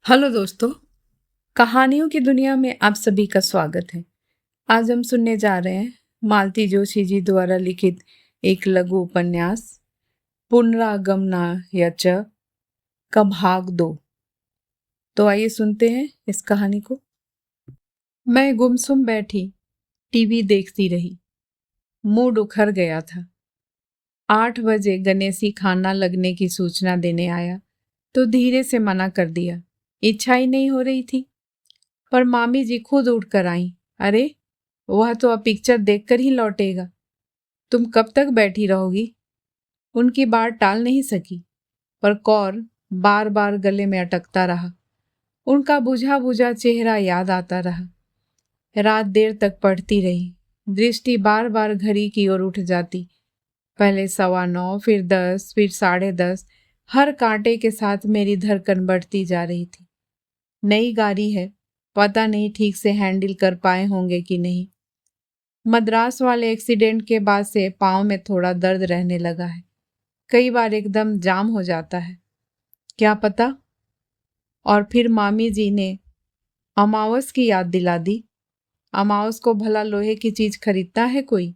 Hello दोस्तों, कहानियों की दुनिया में आप सभी का स्वागत है। आज हम सुनने जा रहे हैं मालती जोशी जी द्वारा लिखित एक लघु उपन्यास पुनरागमना यच का भाग 2। तो आइए सुनते हैं इस कहानी को। मैं गुमसुम बैठी टीवी देखती रही। मूड उखड़ गया था। 8 बजे गणेशी खाना लगने की सूचना देने आया तो धीरे से मना कर दिया। इच्छा ही नहीं हो रही थी। पर मामी जी खुद उठकर आई। अरे, वह तो अब पिक्चर देखकर ही लौटेगा। तुम कब तक बैठी रहोगी? उनकी बात टाल नहीं सकी, पर कौर बार बार गले में अटकता रहा। उनका बुझा बुझा चेहरा याद आता रहा। रात देर तक पढ़ती रही। दृष्टि बार बार घड़ी की ओर उठ जाती। पहले 9:15, फिर 10, फिर 10:30। हर कांटे के साथ मेरी धड़कन बढ़ती जा रही थी। नई गाड़ी है, पता नहीं ठीक से हैंडल कर पाए होंगे कि नहीं। मद्रास वाले एक्सीडेंट के बाद से पाँव में थोड़ा दर्द रहने लगा है। कई बार एकदम जाम हो जाता है, क्या पता। और फिर मामी जी ने अमावस की याद दिला दी। अमावस को भला लोहे की चीज खरीदता है कोई?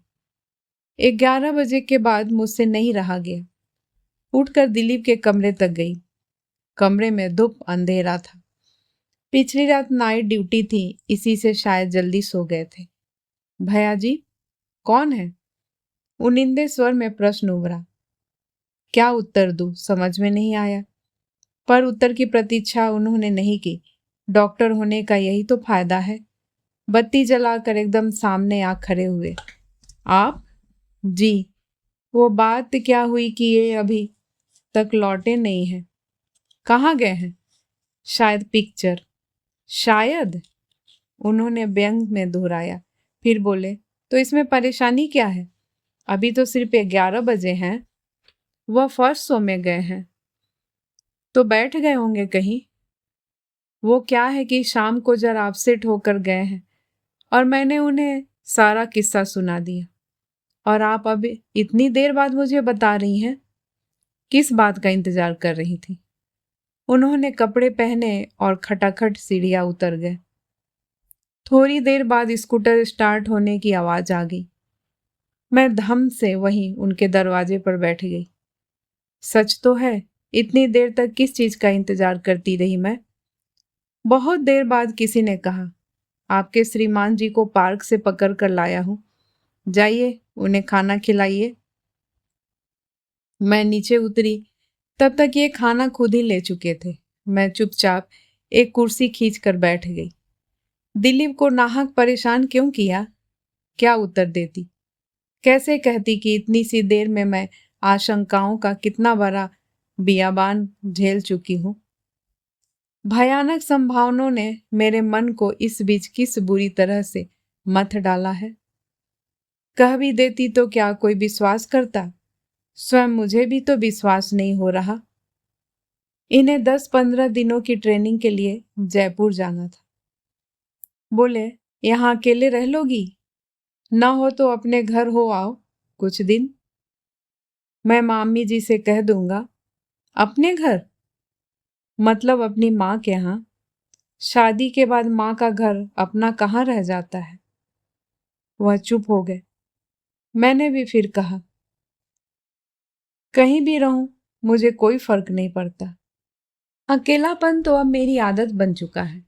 11 बजे के बाद मुझसे नहीं रहा गया। उठकर दिलीप के कमरे तक गई। कमरे में धूप अंधेरा था। पिछली रात नाइट ड्यूटी थी, इसी से शायद जल्दी सो गए थे। भैया जी, कौन है? उनिंदे स्वर में प्रश्न उभरा। क्या उत्तर दूं, समझ में नहीं आया। पर उत्तर की प्रतीक्षा उन्होंने नहीं की। डॉक्टर होने का यही तो फायदा है। बत्ती जलाकर एकदम सामने आ खड़े हुए। आप? जी। वो बात क्या हुई कि ये अभी तक लौटे नहीं हैं? कहाँ गए हैं? शायद पिक्चर। शायद? उन्होंने व्यंग में दोहराया। फिर बोले, तो इसमें परेशानी क्या है? अभी तो सिर्फ 11 बजे हैं। वह फर्स्ट शो में गए हैं तो बैठ गए होंगे कहीं। वो क्या है कि शाम को जरा अपसेट होकर गए हैं और मैंने उन्हें सारा किस्सा सुना दिया। और आप अब इतनी देर बाद मुझे बता रही हैं? किस बात का इंतजार कर रही थी? उन्होंने कपड़े पहने और खटाखट सीढ़ियां उतर गए। थोड़ी देर बाद स्कूटर स्टार्ट होने की आवाज आ गई। मैं धम से वहीं उनके दरवाजे पर बैठ गई। सच तो है, इतनी देर तक किस चीज का इंतजार करती रही मैं? बहुत देर बाद किसी ने कहा, आपके श्रीमान जी को पार्क से पकड़ कर लाया हूं, जाइए उन्हें खाना खिलाइए। मैं नीचे उतरी, तब तक ये खाना खुद ही ले चुके थे। मैं चुपचाप एक कुर्सी खींच कर बैठ गई। दिलीप को नाहक परेशान क्यों किया? क्या उत्तर देती? कैसे कहती कि इतनी सी देर में मैं आशंकाओं का कितना बड़ा बियाबान झेल चुकी हूं। भयानक संभावनाओं ने मेरे मन को इस बीच किस बुरी तरह से मथ डाला है। कह भी देती तो क्या कोई विश्वास करता? स्वयं मुझे भी तो विश्वास नहीं हो रहा। इन्हें 10-15 दिनों की ट्रेनिंग के लिए जयपुर जाना था। बोले, यहाँ अकेले रह लोगी? ना हो तो अपने घर हो आओ कुछ दिन। मैं मामी जी से कह दूंगा। अपने घर? मतलब अपनी माँ के यहाँ। शादी के बाद माँ का घर अपना कहाँ रह जाता है। वह चुप हो गए। मैंने भी फिर कहा, कहीं भी रहूं मुझे कोई फर्क नहीं पड़ता। अकेलापन तो अब मेरी आदत बन चुका है।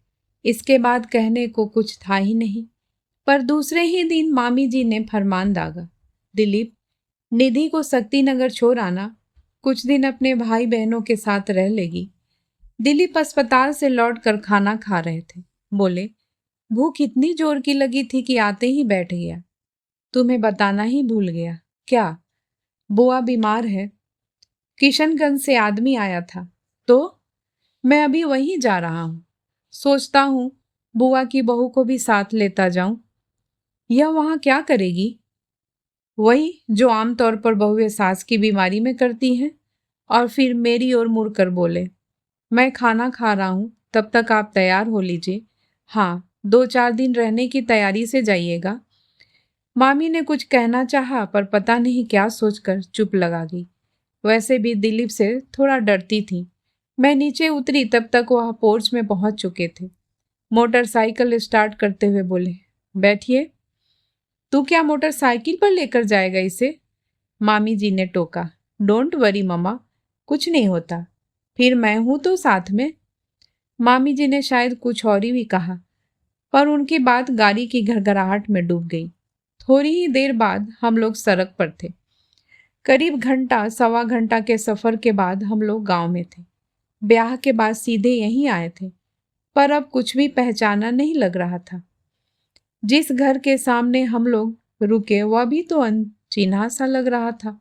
इसके बाद कहने को कुछ था ही नहीं। पर दूसरे ही दिन मामी जी ने फरमान दागा, दिलीप, निधि को शक्ति नगर छोड़ आना। कुछ दिन अपने भाई बहनों के साथ रह लेगी। दिलीप अस्पताल से लौटकर खाना खा रहे थे। बोले, भूख इतनी जोर की लगी थी कि आते ही बैठ गया। तुम्हें बताना ही भूल गया। क्या? बुआ बीमार है। किशनगंज से आदमी आया था तो मैं अभी वहीं जा रहा हूँ। सोचता हूँ बुआ की बहू को भी साथ लेता जाऊं। यह वहां क्या करेगी? वही जो आमतौर पर बहुएं सास की बीमारी में करती हैं। और फिर मेरी ओर मुड़कर बोले, मैं खाना खा रहा हूँ, तब तक आप तैयार हो लीजिए। हाँ, 2-4 दिन रहने की तैयारी से जाइएगा। मामी ने कुछ कहना चाहा, पर पता नहीं क्या सोचकर चुप लगा गई। वैसे भी दिलीप से थोड़ा डरती थी। मैं नीचे उतरी तब तक वह पोर्च में पहुंच चुके थे। मोटरसाइकिल स्टार्ट करते हुए बोले, बैठिए। तू क्या मोटरसाइकिल पर लेकर जाएगा इसे? मामी जी ने टोका। डोंट वरी मम्मा, कुछ नहीं होता, फिर मैं हूं तो साथ में। मामी जी ने शायद कुछ और ही भी कहा, पर उनकी बात गाड़ी की घरघराहट में डूब गई। थोड़ी ही देर बाद हम लोग सड़क पर थे। करीब घंटा सवा घंटा के सफर के बाद हम लोग गांव में थे। ब्याह के बाद सीधे यहीं आए थे, पर अब कुछ भी पहचाना नहीं लग रहा था। जिस घर के सामने हम लोग रुके वह भी तो अनचिन्हा सा लग रहा था।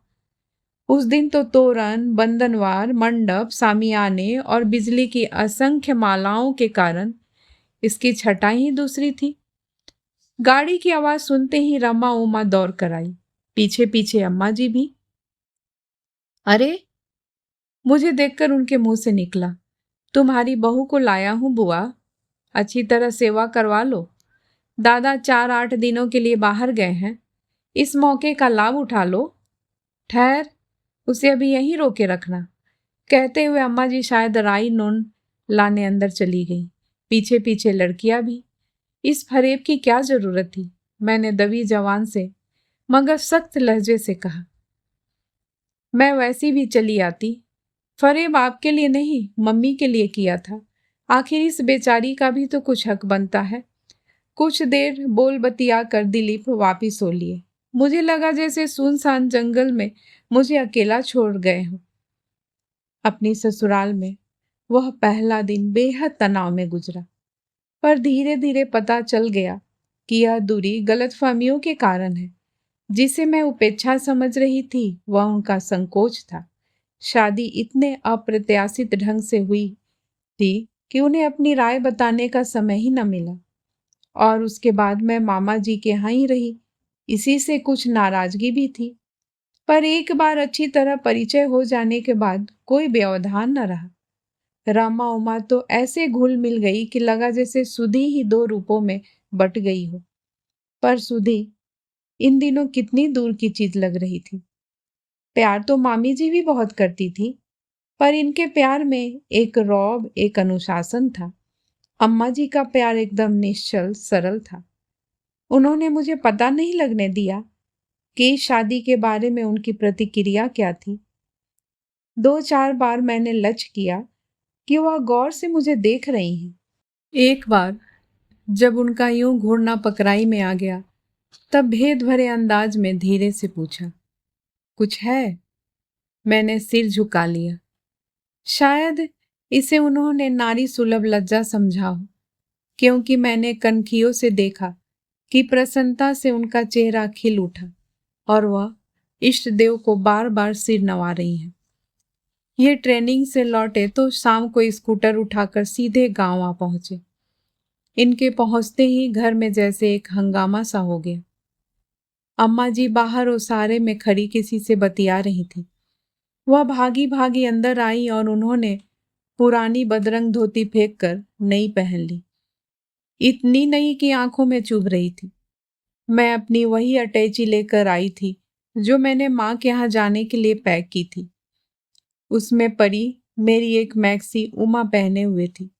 उस दिन तो तोरण, बंधनवार, मंडप, सामियाने और बिजली की असंख्य मालाओं के कारण इसकी छटाई ही दूसरी थी। गाड़ी की आवाज सुनते ही रमा उमा दौड़ कर आई, पीछे पीछे अम्मा जी भी। अरे, मुझे देखकर उनके मुंह से निकला, तुम्हारी बहू को लाया हूं बुआ, अच्छी तरह सेवा करवा लो। दादा 4-8 दिनों के लिए बाहर गए हैं, इस मौके का लाभ उठा लो। ठहर, उसे अभी यहीं रोके रखना। कहते हुए अम्मा जी शायद राई नून लाने अंदर चली गई, पीछे पीछे लड़कियां भी। इस फरेब की क्या जरूरत थी? मैंने दबी जवान से मगर सख्त लहजे से कहा। मैं वैसी भी चली आती। फरेब आपके लिए नहीं, मम्मी के लिए किया था। आखिर इस बेचारी का भी तो कुछ हक बनता है। कुछ देर बोल बतिया कर दिलीप वापिस हो लिए। मुझे लगा जैसे सुनसान जंगल में मुझे अकेला छोड़ गए हों। अपनी ससुराल में वह पहला दिन बेहद तनाव में गुजरा, पर धीरे धीरे पता चल गया कि यह दूरी गलतफहमियों के कारण है। जिसे मैं उपेक्षा समझ रही थी वह उनका संकोच था। शादी इतने अप्रत्याशित ढंग से हुई थी कि उन्हें अपनी राय बताने का समय ही न मिला, और उसके बाद मैं मामा जी के यहाँ ही रही। इसी से कुछ नाराजगी भी थी, पर एक बार अच्छी तरह परिचय हो जाने के बाद कोई व्यवधान न रहा। रामा उमा तो ऐसे घुल मिल गई कि लगा जैसे सुधी ही दो रूपों में बट गई हो। पर सुधी इन दिनों कितनी दूर की चीज लग रही थी। प्यार तो मामी जी भी बहुत करती थी, पर इनके प्यार में एक रौब, एक अनुशासन था। अम्मा जी का प्यार एकदम निश्चल सरल था। उन्होंने मुझे पता नहीं लगने दिया कि शादी के बारे में उनकी प्रतिक्रिया क्या थी। 2-4 बार मैंने लक्ष्य किया कि वह गौर से मुझे देख रही हैं। एक बार जब उनका यूं घूरना पकड़ाई में आ गया, तब भेद भरे अंदाज में धीरे से पूछा, कुछ है? मैंने सिर झुका लिया। शायद इसे उन्होंने नारी सुलभ लज्जा समझा हो, क्योंकि मैंने कनखियों से देखा कि प्रसन्नता से उनका चेहरा खिल उठा और वह इष्ट देव को बार बार सिर नवा रही हैं। ये ट्रेनिंग से लौटे तो शाम को स्कूटर उठाकर सीधे गांव आ पहुंचे। इनके पहुंचते ही घर में जैसे एक हंगामा सा हो गया। अम्मा जी बाहर ओसारे में खड़ी किसी से बतिया रही थी। वह भागी भागी अंदर आई और उन्होंने पुरानी बदरंग धोती फेंक कर नई पहन ली। इतनी नई कि आंखों में चुभ रही थी। मैं अपनी वही अटैची लेकर आई थी जो मैंने माँ के यहाँ जाने के लिए पैक की थी। उसमें परी मेरी एक मैक्सी उमा पहने हुए थी।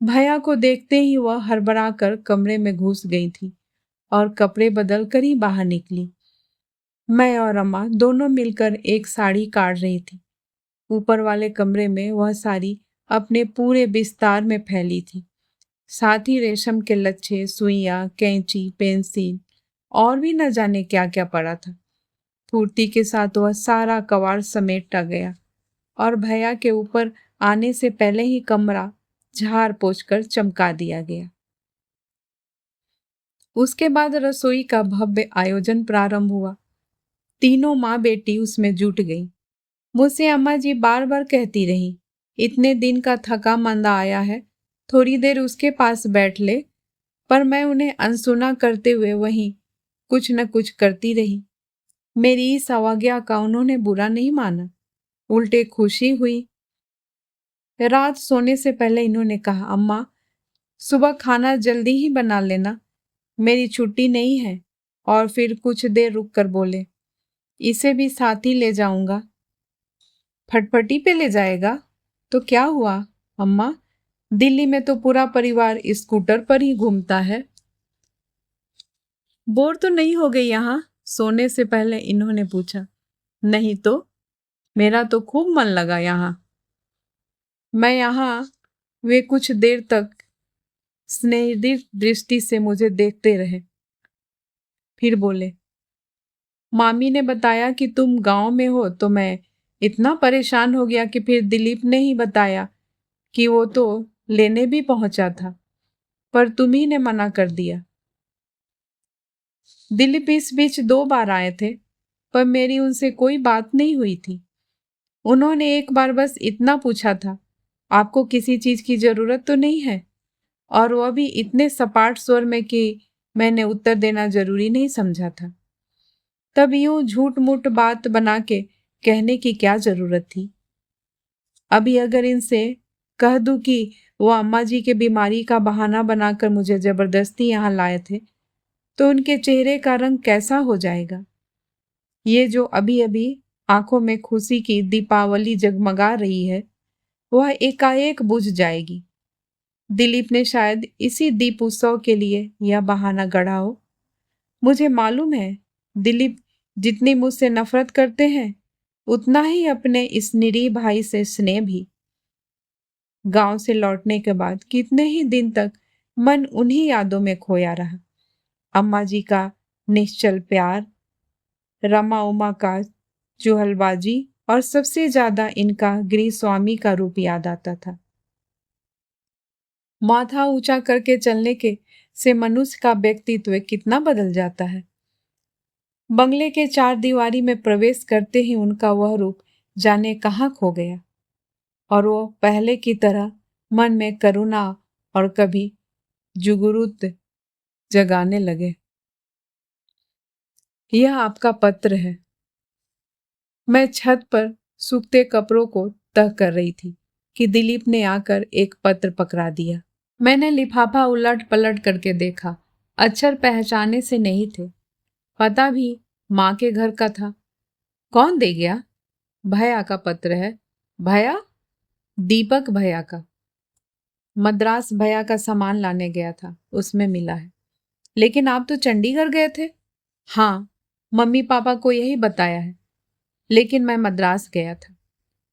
भैया को देखते ही वह हड़बड़ा कर कमरे में घुस गई थी और कपड़े बदल कर ही बाहर निकली। मैं और अम्मा दोनों मिलकर एक साड़ी काट रही थी। ऊपर वाले कमरे में वह साड़ी अपने पूरे विस्तार में फैली थी। साथ ही रेशम के लच्छे, सुइयां, कैंची, पेंसिल और भी न जाने क्या क्या पड़ा था। फुर्ती के साथ वह सारा कबाड़ समेटा गया और भैया के ऊपर आने से पहले ही कमरा झाड़ पोंछ कर चमका दिया गया। उसके बाद रसोई का भव्य आयोजन प्रारंभ हुआ। तीनों माँ बेटी उसमें जुट गई। मुझसे अम्मा जी बार बार कहती रही, इतने दिन का थका मंदा आया है, थोड़ी देर उसके पास बैठ ले। पर मैं उन्हें अनसुना करते हुए वहीं कुछ न कुछ करती रही। मेरी इस अवज्ञा का उन्होंने बुरा नहीं माना, उल्टे खुशी हुई। रात सोने से पहले इन्होंने कहा, अम्मा सुबह खाना जल्दी ही बना लेना, मेरी छुट्टी नहीं है। और फिर कुछ देर रुक कर बोले, इसे भी साथ ही ले जाऊंगा। फटफटी पे ले जाएगा? तो क्या हुआ अम्मा? दिल्ली में तो पूरा परिवार स्कूटर पर ही घूमता है। बोर तो नहीं हो गई यहाँ? सोने से पहले इन्होंने पूछा। नहीं तो, मेरा तो खूब मन लगा यहाँ। मैं यहाँ वे कुछ देर तक स्नेहित दृष्टि से मुझे देखते रहे, फिर बोले, मामी ने बताया कि तुम गांव में हो तो मैं इतना परेशान हो गया कि फिर दिलीप ने ही बताया कि वो तो लेने भी पहुंचा था, पर तुम ही ने मना कर दिया। दिलीप इस बीच 2 बार आए थे, पर मेरी उनसे कोई बात नहीं हुई थी। उन्होंने एक बार बस इतना पूछा था, आपको किसी चीज की जरूरत तो नहीं है? और वह भी इतने सपाट स्वर में कि मैंने उत्तर देना जरूरी नहीं समझा था। तब यूं झूठ मूठ बात बना के कहने की क्या जरूरत थी? अभी अगर इनसे कह दूं कि वो अम्मा जी के बीमारी का बहाना बनाकर मुझे जबरदस्ती यहाँ लाए थे, तो उनके चेहरे का रंग कैसा हो जाएगा? ये जो अभी अभी आंखों में खुशी की दीपावली जगमगा रही है, वह एकाएक बुझ जाएगी। दिलीप ने शायद इसी दीप उत्सव के लिए यह बहाना गढ़ा हो। मुझे मालूम है, दिलीप जितनी मुझसे नफरत करते हैं, उतना ही अपने इस निरीह भाई से स्नेह भी। गांव से लौटने के बाद कितने ही दिन तक मन उन्हीं यादों में खोया रहा। अम्मा जी का निश्चल प्यार, रमा उमा का चुहलबाजी और सबसे ज्यादा इनका गृह स्वामी का रूप याद आता था। माथा ऊंचा करके चलने के से मनुष्य का व्यक्तित्व कितना बदल जाता है। बंगले के 4 दीवारी में प्रवेश करते ही उनका वह रूप जाने कहाँ खो गया, और वो पहले की तरह मन में करुणा और कभी जुगुरुत जगाने लगे। यह आपका पत्र है। मैं छत पर सूखते कपड़ों को तह कर रही थी कि दिलीप ने आकर एक पत्र पकड़ा दिया। मैंने लिफाफा उलट पलट करके देखा। अक्षर पहचाने से नहीं थे। पता भी माँ के घर का था। कौन दे गया? भैया का पत्र है। भैया? दीपक भैया का। मद्रास भैया का सामान लाने गया था, उसमें मिला है। लेकिन आप तो चंडीगढ़ गए थे। हाँ, मम्मी पापा को यही बताया है, लेकिन मैं मद्रास गया था।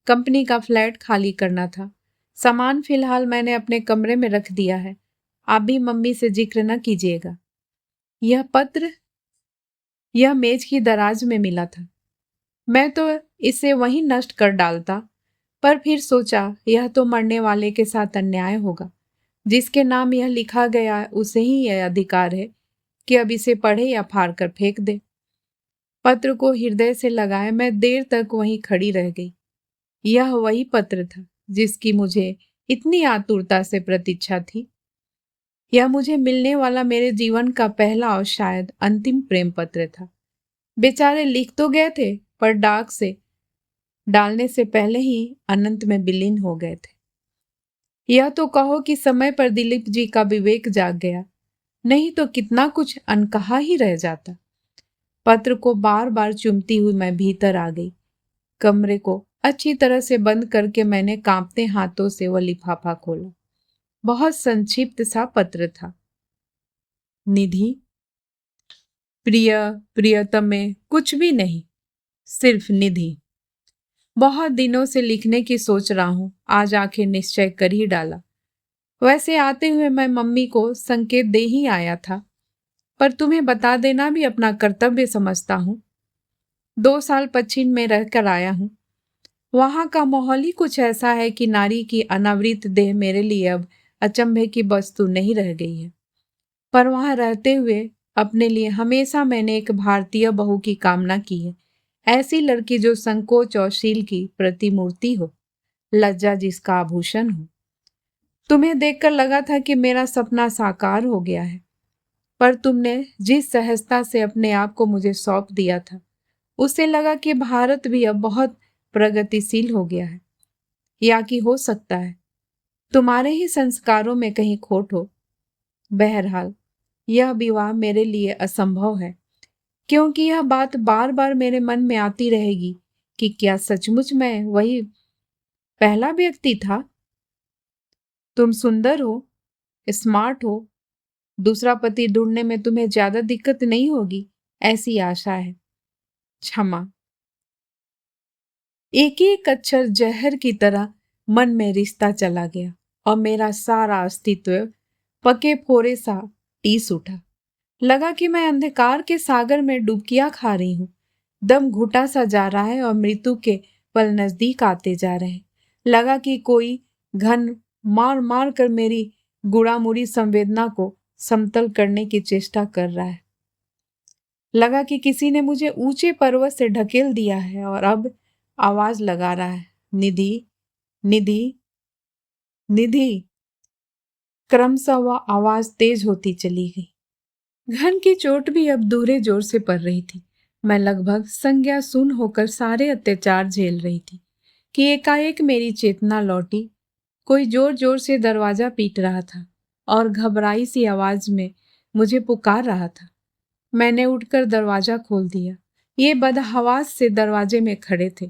कंपनी का फ्लैट खाली करना था। सामान फिलहाल मैंने अपने कमरे में रख दिया है। आप भी मम्मी से जिक्र न कीजिएगा। यह पत्र यह मेज की दराज में मिला था। मैं तो इसे वहीं नष्ट कर डालता, पर फिर सोचा यह तो मरने वाले के साथ अन्याय होगा। जिसके नाम यह लिखा गया उसे ही यह अधिकार है कि अब इसे पढ़े या फाड़ कर फेंक दे। पत्र को हृदय से लगाए मैं देर तक वहीं खड़ी रह गई। यह वही पत्र था जिसकी मुझे इतनी आतुरता से प्रतीक्षा थी। यह मुझे मिलने वाला मेरे जीवन का पहला और शायद अंतिम प्रेम पत्र था। बेचारे लिख तो गए थे, पर डाक से डालने से पहले ही अनंत में विलीन हो गए थे। यह तो कहो कि समय पर दिलीप जी का विवेक जाग गया, नहीं तो कितना कुछ अनकहा ही रह जाता। पत्र को बार बार चूमती हुई मैं भीतर आ गई। कमरे को अच्छी तरह से बंद करके मैंने कांपते हाथों से वह लिफाफा खोला। बहुत संक्षिप्त सा पत्र था। निधि, प्रिय प्रियतमे, कुछ भी नहीं, सिर्फ निधि। बहुत दिनों से लिखने की सोच रहा हूं, आज आखिर निश्चय कर ही डाला। वैसे आते हुए मैं मम्मी को संकेत दे ही आया था, पर तुम्हें बता देना भी अपना कर्तव्य समझता हूँ। 2 साल पश्चिम में रहकर आया हूँ। वहां का माहौल ही कुछ ऐसा है कि नारी की अनावृत देह मेरे लिए अब अचंभे की वस्तु नहीं रह गई है। पर वहां रहते हुए अपने लिए हमेशा मैंने एक भारतीय बहू की कामना की है। ऐसी लड़की जो संकोच और शील की प्रतिमूर्ति हो, लज्जा जिसका आभूषण हो। तुम्हें देखकर लगा था कि मेरा सपना साकार हो गया है, पर तुमने जिस सहजता से अपने आप को मुझे सौंप दिया था, उससे लगा कि भारत भी अब बहुत प्रगतिशील हो गया है, या कि हो सकता है तुम्हारे ही संस्कारों में कहीं खोट हो। बहरहाल यह विवाह मेरे लिए असंभव है, क्योंकि यह बात बार बार मेरे मन में आती रहेगी कि क्या सचमुच मैं वही पहला व्यक्ति था। तुम सुंदर हो, स्मार्ट हो, दूसरा पति ढूंढने में तुम्हें ज्यादा दिक्कत नहीं होगी, ऐसी आशा है। क्षमा। एक एक अक्षर जहर की तरह मन में रिश्ता चला गया और मेरा सारा अस्तित्व पके फोड़े सा टीस उठा। लगा कि मैं अंधकार के सागर में डुबकियां खा रही हूं। दम घुटा सा जा रहा है और मृत्यु के पल नजदीक आते जा रहे हैं। लगा कि कोई घन मार मार कर मेरी गुड़ामुड़ी संवेदना को समतल करने की चेष्टा कर रहा है। लगा कि किसी ने मुझे ऊंचे पर्वत से ढकेल दिया है और अब आवाज लगा रहा है, निधि, निधि, निधि। क्रमशः वह आवाज तेज होती चली गई। घन की चोट भी अब दूरे जोर से पड़ रही थी। मैं लगभग संज्ञा शून होकर सारे अत्याचार झेल रही थी कि एकाएक मेरी चेतना लौटी। कोई जोर जोर से दरवाजा पीट रहा था और घबराई सी आवाज में मुझे पुकार रहा था। मैंने उठकर दरवाजा खोल दिया। ये बदहवास से दरवाजे में खड़े थे।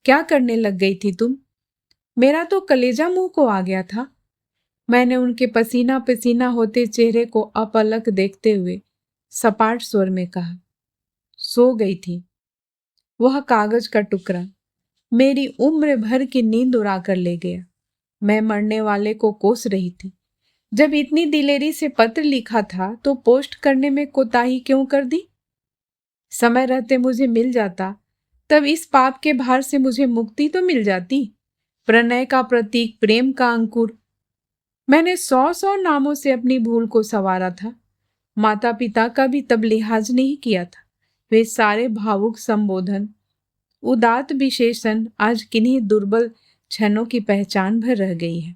क्या करने लग गई थी तुम? मेरा तो कलेजा मुंह को आ गया था। मैंने उनके पसीना पसीना होते चेहरे को अपलक देखते हुए सपाट स्वर में कहा, सो गई थी। वह कागज का टुकड़ा मेरी उम्र भर की नींद उड़ा कर ले गया। मैं मरने वाले को कोस रही थी। जब इतनी दिलेरी से पत्र लिखा था तो पोस्ट करने में कोताही क्यों कर दी? समय रहते मुझे मिल जाता, तब इस पाप के भार से मुझे मुक्ति तो मिल जाती। प्रणय का प्रतीक, प्रेम का अंकुर। मैंने 100 नामों से अपनी भूल को संवारा था। माता पिता का भी तब लिहाज नहीं किया था। वे सारे भावुक संबोधन, उदात्त विशेषण आज किन्हीं दुर्बल क्षणों की पहचान भर रह गई है।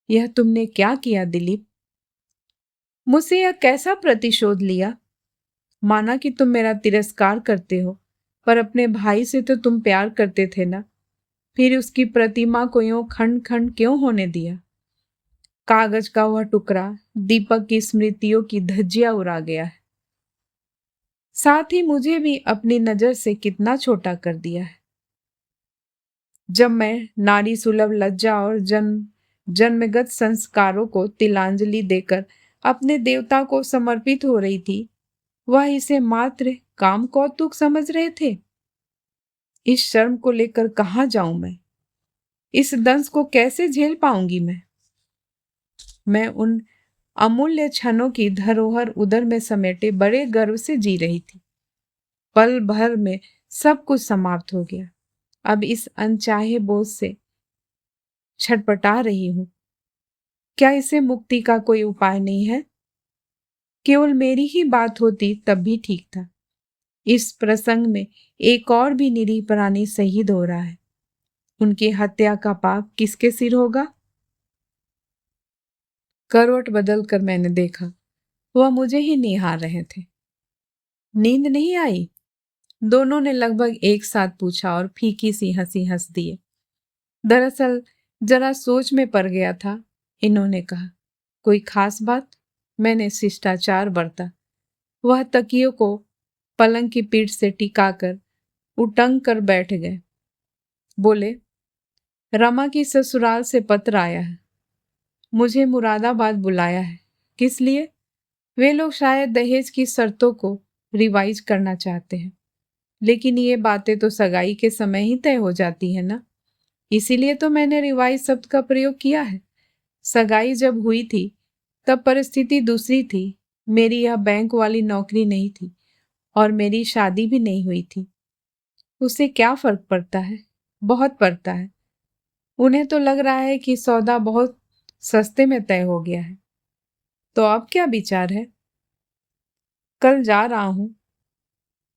यह तुमने क्या किया दिलीप? मुझसे यह कैसा प्रतिशोध लिया? माना कि तुम मेरा तिरस्कार करते हो, पर अपने भाई से तो तुम प्यार करते थे ना। फिर उसकी प्रतिमा को यूं खंड खंड क्यों होने दिया? कागज का वह टुकड़ा दीपक की स्मृतियों की धज्जियां उड़ा गया है। साथ ही मुझे भी अपनी नजर से कितना छोटा कर दिया है। जब मैं नारी सुलभ लज्जा और जन्मगत संस्कारों को तिलांजलि देकर अपने देवता को समर्पित हो रही थी, वह इसे मात्र काम कौतुक समझ रहे थे। इस शर्म को लेकर कहाँ जाऊं मैं? इस दंश को कैसे झेल पाऊंगी मैं उन अमूल्य क्षणों की धरोहर उदर में समेटे बड़े गर्व से जी रही थी। पल भर में सब कुछ समाप्त हो गया। अब इस अनचाहे बोझ से छटपटा रही हूं। क्या इसे मुक्ति का कोई उपाय नहीं है? केवल मेरी ही बात होती तब भी ठीक था। इस प्रसंग में एक और भी निरीह प्राणी शहीद हो रहा है। उनकी हत्या का पाप किसके सिर होगा? करवट बदलकर मैंने देखा, वह मुझे ही निहार रहे थे। नींद नहीं आई? दोनों ने लगभग एक साथ पूछा और फीकी सी हंसी हंस दिए। दरअसल जरा सोच में पड़ गया था। इन्होंने कहा, कोई खास बात? मैंने शिष्टाचार बरता। वह तकियों को पलंग की पीठ से टिकाकर उटंग कर बैठ गए। बोले, रमा की ससुराल से पत्र आया है। मुझे मुरादाबाद बुलाया है। किस लिए? वे लोग शायद दहेज की शर्तों को रिवाइज करना चाहते हैं। लेकिन ये बातें तो सगाई के समय ही तय हो जाती है ना। इसीलिए तो मैंने रिवाइज शब्द का प्रयोग किया है। सगाई जब हुई थी तब परिस्थिति दूसरी थी। मेरी यह बैंक वाली नौकरी नहीं थी और मेरी शादी भी नहीं हुई थी। उससे क्या फर्क पड़ता है? बहुत पड़ता है। उन्हें तो लग रहा है कि सौदा बहुत सस्ते में तय हो गया है। तो अब क्या विचार है? कल जा रहा हूं।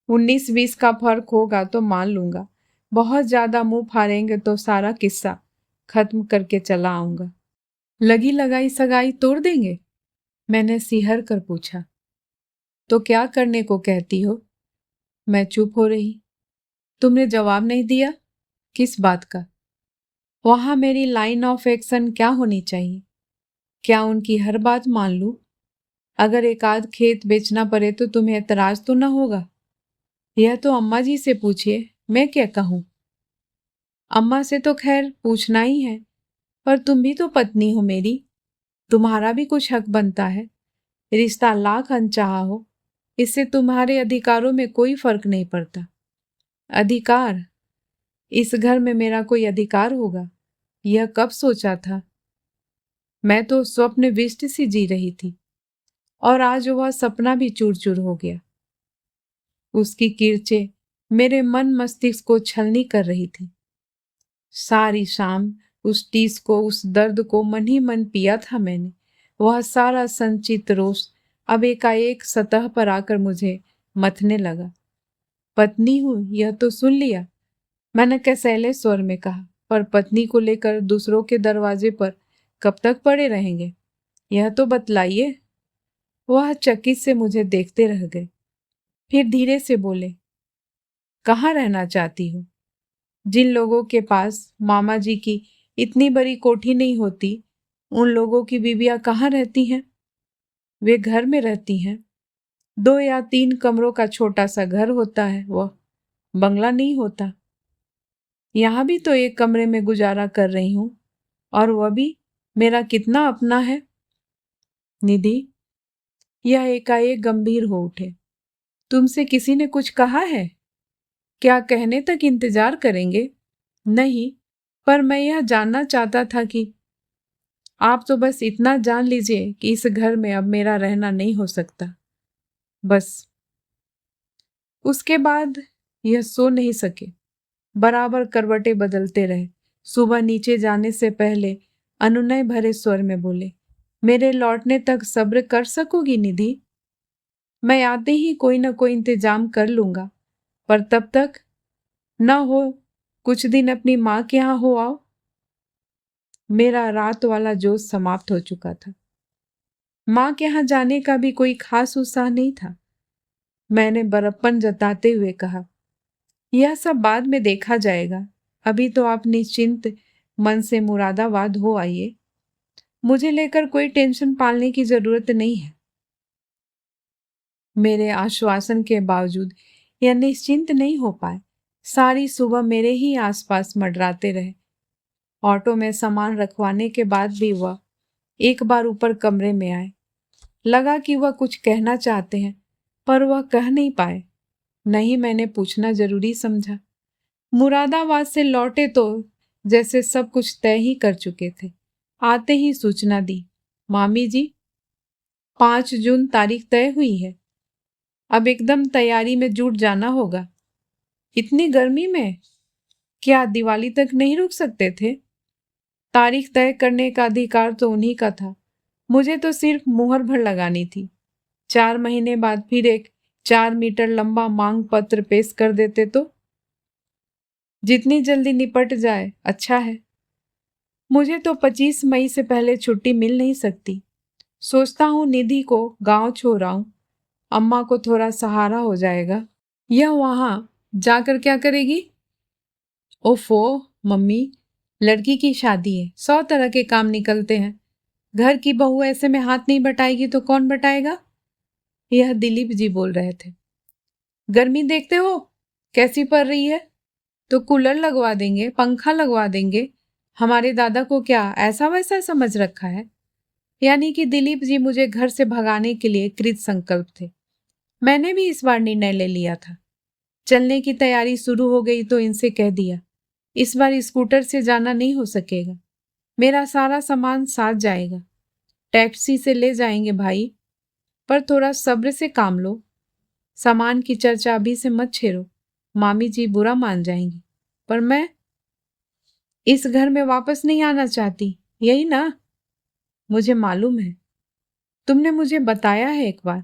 19-20 का फर्क होगा तो मान लूंगा। बहुत ज्यादा मुंह फाड़ेंगे तो सारा किस्सा खत्म करके चला आऊंगा। लगी लगाई सगाई तोड़ देंगे? मैंने सिहर कर पूछा। तो क्या करने को कहती हो? मैं चुप हो रही। तुमने जवाब नहीं दिया। किस बात का? वहां मेरी लाइन ऑफ एक्शन क्या होनी चाहिए? क्या उनकी हर बात मान लूं? अगर एक आध खेत बेचना पड़े तो तुम्हें एतराज तो ना होगा? यह तो अम्मा जी से पूछिए, मैं क्या कहूं? अम्मा से तो खैर पूछना ही है, पर तुम भी तो पत्नी हो मेरी, तुम्हारा भी कुछ हक बनता है। रिश्ता लाख अनचाहा हो, इससे तुम्हारे अधिकारों में कोई फर्क नहीं पड़ता। अधिकार? इस घर में मेरा कोई अधिकार होगा, यह कब सोचा था? मैं तो स्वप्न विष्ट सी जी रही थी, और आज वह सपना भी चूर चूर हो गया। उसकी किरचें मेरे मन मस्तिष्क को छलनी कर रही थी। सारी शाम उस टीस को, उस दर्द को मन ही मन पिया था मैंने। वह सारा संचित रोष अब एकाएक सतह पर आकर मुझे मथने लगा। पत्नी हूं यह तो सुन लिया, मैंने कसैले स्वर में कहा, पर पत्नी को लेकर दूसरों के दरवाजे पर कब तक पड़े रहेंगे, यह तो बतलाइए। वह चकित से मुझे देखते रह गए, फिर धीरे से बोले, कहाँ रहना चाहती हो? जिन लोगों के पास मामा जी की इतनी बड़ी कोठी नहीं होती, उन लोगों की बीवियां कहाँ रहती हैं? वे घर में रहती हैं। 2 या 3 कमरों का छोटा सा घर होता है, वह बंगला नहीं होता। यहाँ भी तो एक कमरे में गुजारा कर रही हूँ, और वह भी मेरा कितना अपना है। निधि, यह एकाएक गंभीर हो उठे। तुमसे किसी ने कुछ कहा है? क्या कहने तक इंतजार करेंगे? नहीं, पर मैं यह जानना चाहता था कि आप तो बस इतना जान लीजिए कि इस घर में अब मेरा रहना नहीं हो सकता, बस। उसके बाद यह सो नहीं सके, बराबर करवटें बदलते रहे। सुबह नीचे जाने से पहले अनुनय भरे स्वर में बोले, मेरे लौटने तक सब्र कर सकोगी निधि? मैं आते ही कोई ना कोई इंतजाम कर लूंगा, पर तब तक न हो कुछ दिन अपनी माँ के यहाँ हो आओ। मेरा रात वाला जोश समाप्त हो चुका था। माँ के यहाँ जाने का भी कोई खास उत्साह नहीं था। मैंने बड़प्पन जताते हुए कहा, यह सब बाद में देखा जाएगा, अभी तो आप निश्चिंत मन से मुरादाबाद हो आइए। मुझे लेकर कोई टेंशन पालने की जरूरत नहीं है। मेरे आश्वासन के बावजूद यह निश्चिंत नहीं हो पाए। सारी सुबह मेरे ही आसपास मंडराते रहे। ऑटो में सामान रखवाने के बाद भी वह एक बार ऊपर कमरे में आए। लगा कि वह कुछ कहना चाहते हैं, पर वह कह नहीं पाए। नहीं, मैंने पूछना जरूरी समझा। मुरादाबाद से लौटे तो जैसे सब कुछ तय ही कर चुके थे। आते ही सूचना दी, मामी जी 5 जून तारीख तय हुई है, अब एकदम तैयारी में जुट जाना होगा। इतनी गर्मी में क्या दिवाली तक नहीं रुक सकते थे? तारीख तय करने का अधिकार तो उन्हीं का था, मुझे तो सिर्फ मुहर भर लगानी थी। 4 महीने बाद फिर एक 4 मीटर लंबा मांग पत्र पेश कर देते तो जितनी जल्दी निपट जाए अच्छा है। मुझे तो 25 मई से पहले छुट्टी मिल नहीं सकती। सोचता हूँ निधि को गांव छोड़ आऊं, अम्मा को थोड़ा सहारा हो जाएगा। यह वहां जाकर क्या करेगी? ओफो मम्मी, लड़की की शादी है, 100 तरह के काम निकलते हैं। घर की बहू ऐसे में हाथ नहीं बटाएगी तो कौन बटाएगा? यह दिलीप जी बोल रहे थे। गर्मी देखते हो कैसी पड़ रही है, तो कूलर लगवा देंगे, पंखा लगवा देंगे। हमारे दादा को क्या ऐसा वैसा समझ रखा है? यानी कि दिलीप जी मुझे घर से भगाने के लिए कृत संकल्प थे। मैंने भी इस बार निर्णय ले लिया था। चलने की तैयारी शुरू हो गई तो इनसे कह दिया, इस बार स्कूटर से जाना नहीं हो सकेगा। मेरा सारा सामान साथ जाएगा, टैक्सी से ले जाएंगे भाई, पर थोड़ा सब्र से काम लो। सामान की चर्चा अभी से मत छेड़ो, मामी जी बुरा मान जाएंगी। पर मैं इस घर में वापस नहीं आना चाहती, यही ना? मुझे मालूम है, तुमने मुझे बताया है एक बार।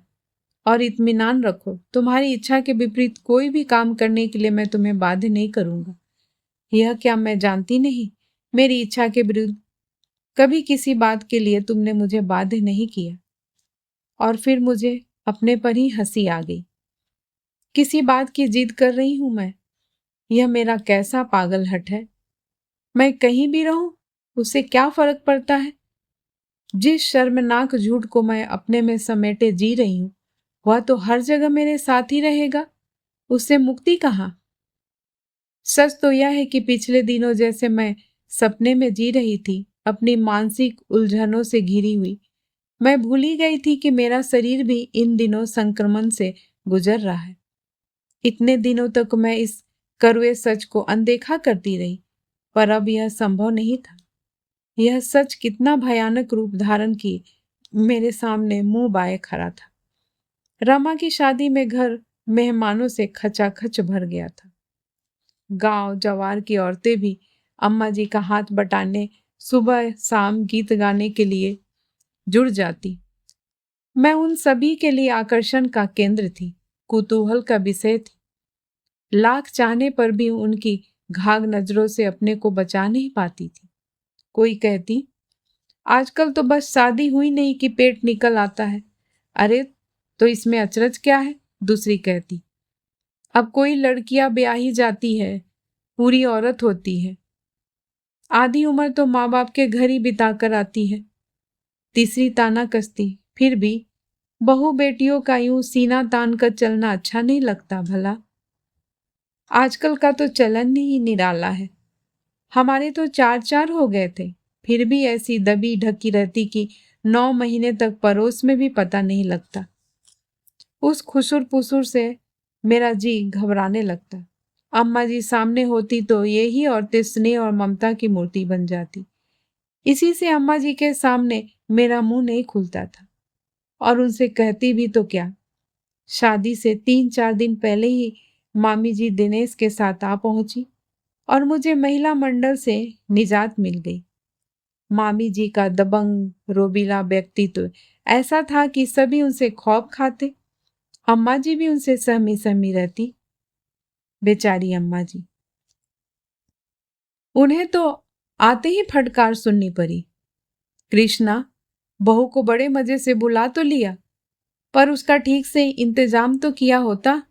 और इत्मीनान रखो, तुम्हारी इच्छा के विपरीत कोई भी काम करने के लिए मैं तुम्हें बाध्य नहीं करूंगा। यह क्या मैं जानती नहीं, मेरी इच्छा के विरुद्ध कभी किसी बात के लिए तुमने मुझे बाध्य नहीं किया। और फिर मुझे अपने पर ही हंसी आ गई। किसी बात की जिद कर रही हूं मैं? यह मेरा कैसा पागल हट है। मैं कहीं भी रहूं उससे क्या फर्क पड़ता है? जिस शर्मनाक झूठ को मैं अपने में समेटे जी रही हूं, वह तो हर जगह मेरे साथ ही रहेगा। उससे मुक्ति कहाँ? सच तो यह है कि पिछले दिनों जैसे मैं सपने में जी रही थी, अपनी मानसिक उलझनों से घिरी हुई। मैं भूल ही गई थी कि मेरा शरीर भी इन दिनों संक्रमण से गुजर रहा है। इतने दिनों तक मैं इस कड़वे सच को अनदेखा करती रही, पर अब यह संभव नहीं था। यह सच कितना भयानक रूप धारण किए मेरे सामने मुंह बाए खड़ा था। रमा की शादी में घर मेहमानों से खचाखच भर गया था। गांव जवार की औरतें भी अम्मा जी का हाथ बटाने सुबह शाम गीत गाने के लिए जुड़ जाती। मैं उन सभी के लिए आकर्षण का केंद्र थी, कुतूहल का विषय थी। लाख चाहने पर भी उनकी घाघ नजरों से अपने को बचा नहीं पाती थी। कोई कहती, आजकल तो बस शादी हुई नहीं कि पेट निकल आता है। अरे तो इसमें अचरज क्या है? दूसरी कहती, अब कोई लड़कियां ब्याही जाती है, पूरी औरत होती है, आधी उम्र तो माँ बाप के घर ही बिता कर आती है। तीसरी ताना कसती, फिर भी बहू बेटियों का यूं सीना तान कर चलना अच्छा नहीं लगता भला। आजकल का तो चलन ही निराला है। हमारे तो चार चार हो गए थे, फिर भी ऐसी दबी ढकी रहती कि 9 महीने तक पड़ोस में भी पता नहीं लगता। उस खुसुर पुसुर से मेरा जी घबराने लगता। अम्मा जी सामने होती तो यही औरतें स्नेह और ममता की मूर्ति बन जाती। इसी से अम्मा जी के सामने मेरा मुंह नहीं खुलता था, और उनसे कहती भी तो क्या। शादी से 3-4 दिन पहले ही मामी जी दिनेश के साथ आ पहुंची और मुझे महिला मंडल से निजात मिल गई। मामी जी का दबंग रोबीला व्यक्तित्व ऐसा था कि सभी उनसे खौफ खाते। अम्मा जी भी उनसे सहमी सहमी रहती। बेचारी अम्मा जी, उन्हें तो आते ही फटकार सुननी पड़ी। कृष्णा, बहू को बड़े मजे से बुला तो लिया, पर उसका ठीक से इंतजाम तो किया होता।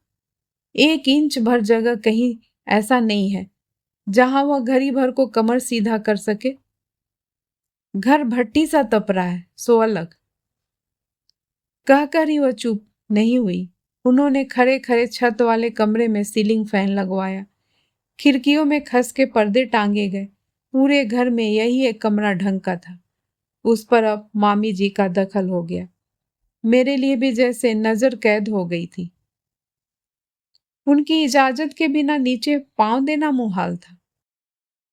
1 इंच भर जगह कहीं ऐसा नहीं है जहां वह घड़ी भर को कमर सीधा कर सके। घर भट्टी सा तप रहा है, सो अलग। कहकर ही वह चुप नहीं हुई। उन्होंने खड़े खड़े छत वाले कमरे में सीलिंग फैन लगवाया, खिड़कियों में खस के पर्दे टांगे गए। पूरे घर में यही एक कमरा ढंग का था। उस पर अब मामी जी का दखल हो गया। मेरे लिए भी जैसे नजर कैद हो गई थी। उनकी इजाजत के बिना नीचे पांव देना मुहाल था।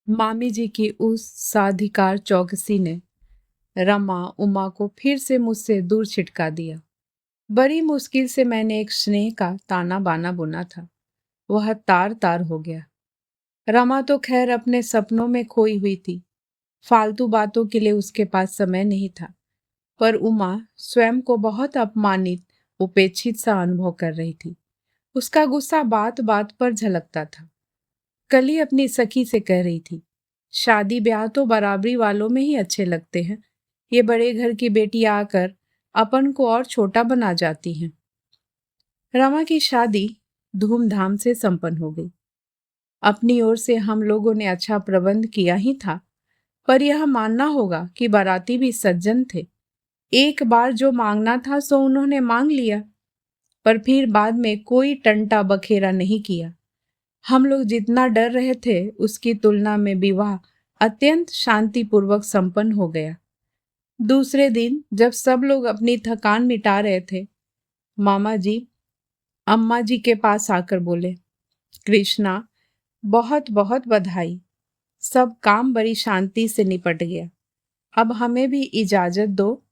मामी जी की उस साधिकार चौकसी ने रमा उमा को फिर से मुझसे दूर छिटका दिया। बड़ी मुश्किल से मैंने एक स्नेह का ताना बाना बुना था, वह तार तार हो गया। रमा तो खैर अपने सपनों में खोई हुई थी, फालतू बातों के लिए उसके पास समय नहीं था। पर उमा स्वयं को बहुत अपमानित उपेक्षित सा अनुभव कर रही थी। उसका गुस्सा बात बात पर झलकता था। कल ही अपनी सखी से कह रही थी, शादी ब्याह तो बराबरी वालों में ही अच्छे लगते हैं, ये बड़े घर की बेटियां आकर अपन को और छोटा बना जाती हैं। रमा की शादी धूमधाम से संपन्न हो गई। अपनी ओर से हम लोगों ने अच्छा प्रबंध किया ही था, पर यह मानना होगा कि बाराती भी सज्जन थे। एक बार जो मांगना था सो उन्होंने मांग लिया, पर फिर बाद में कोई टंटा बखेरा नहीं किया। हम लोग जितना डर रहे थे उसकी तुलना में विवाह अत्यंत शांतिपूर्वक संपन्न हो गया। दूसरे दिन जब सब लोग अपनी थकान मिटा रहे थे, मामा जी अम्मा जी के पास आकर बोले, कृष्णा, बहुत बहुत बधाई, सब काम बड़ी शांति से निपट गया। अब हमें भी इजाजत दो।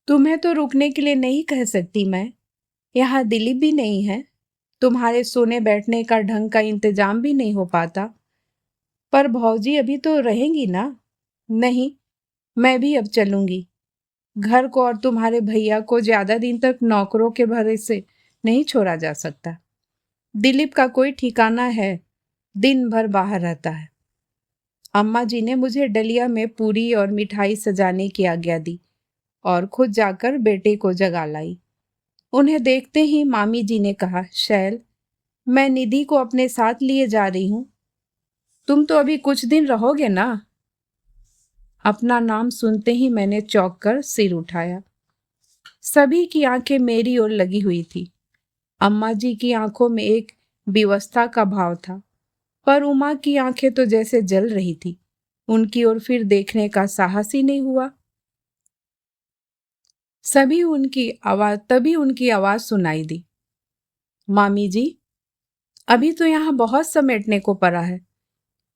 तुम्हें तो रुकने के लिए नहीं कह सकती मैं, यहाँ दिलीप भी नहीं है, तुम्हारे सोने बैठने का ढंग का इंतजाम भी नहीं हो पाता। पर भौजी अभी तो रहेंगी ना? नहीं, मैं भी अब चलूंगी। घर को और तुम्हारे भैया को ज्यादा दिन तक नौकरों के भरोसे नहीं छोड़ा जा सकता। दिलीप का कोई ठिकाना है, दिन भर बाहर रहता है। अम्मा जी ने मुझे डलिया में पूरी और मिठाई सजाने की आज्ञा दी और खुद जाकर बेटे को जगा लाई। उन्हें देखते ही मामी जी ने कहा, शैल, मैं निधि को अपने साथ लिए जा रही हूं, तुम तो अभी कुछ दिन रहोगे ना? अपना नाम सुनते ही मैंने चौंक कर सिर उठाया। सभी की आंखें मेरी ओर लगी हुई थी। अम्मा जी की आंखों में एक विवशता का भाव था। पर उमा की आंखें तो जैसे जल रही थी। उनकी ओर फिर देखने का साहस ही नहीं हुआ। तभी उनकी आवाज सुनाई दी। मामी जी, अभी तो यहाँ बहुत समेटने को पड़ा है।